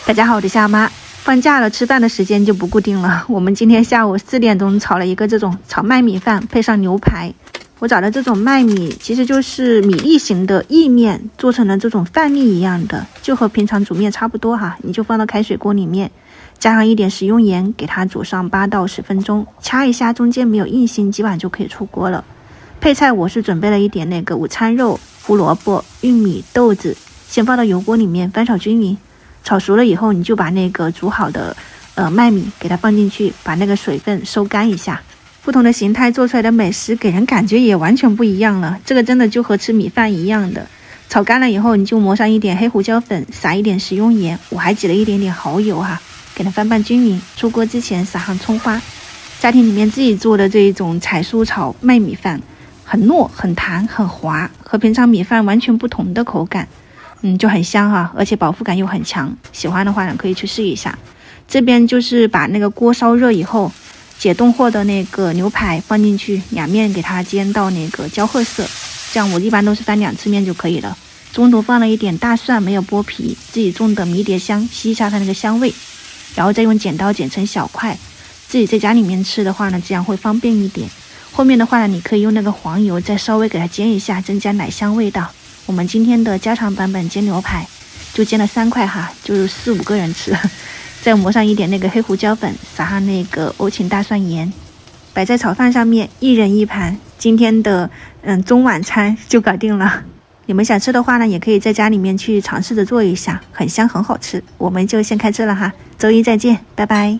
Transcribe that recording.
大家好，我是夏妈。放假了，吃饭的时间就不固定了。我们今天下午4点钟炒了一个这种炒麦米饭，配上牛排。我找的这种麦米其实就是米粒型的意面，做成了这种饭粒一样的，就和平常煮面差不多哈。你就放到开水锅里面，加上一点食用盐，给它煮上8到10分钟，掐一下中间没有硬芯，基本上就可以出锅了。配菜我是准备了一点那个午餐肉、胡萝卜、玉米、豆子，先放到油锅里面翻炒均匀。炒熟了以后，你就把那个煮好的麦米给它放进去，把那个水分收干一下。不同的形态做出来的美食给人感觉也完全不一样了，这个真的就和吃米饭一样的。炒干了以后，你就抹上一点黑胡椒粉，撒一点食用盐，我还挤了一点点蚝油哈，给它翻拌均匀。出锅之前撒上葱花。家庭里面自己做的这一种彩酥炒麦米饭，很糯、很弹、很滑，和平常米饭完全不同的口感。就很香哈，而且饱腹感又很强。喜欢的话呢，可以去试一下。这边就是把那个锅烧热以后，解冻后的那个牛排放进去，两面给它煎到那个焦褐色。这样我一般都是翻2次面就可以了。中途放了一点大蒜，没有剥皮，自己种的迷迭香，吸一下它那个香味。然后再用剪刀剪成小块。自己在家里面吃的话呢，这样会方便一点。后面的话呢，你可以用那个黄油再稍微给它煎一下，增加奶香味道。我们今天的家常版本煎牛排就煎了3块哈，就是4、5个人吃。再抹上一点那个黑胡椒粉，撒上那个欧芹大蒜盐，摆在炒饭上面，一人一盘。今天的中晚餐就搞定了。你们想吃的话呢，也可以在家里面去尝试着做一下，很香很好吃。我们就先开吃了哈，周一再见，拜拜。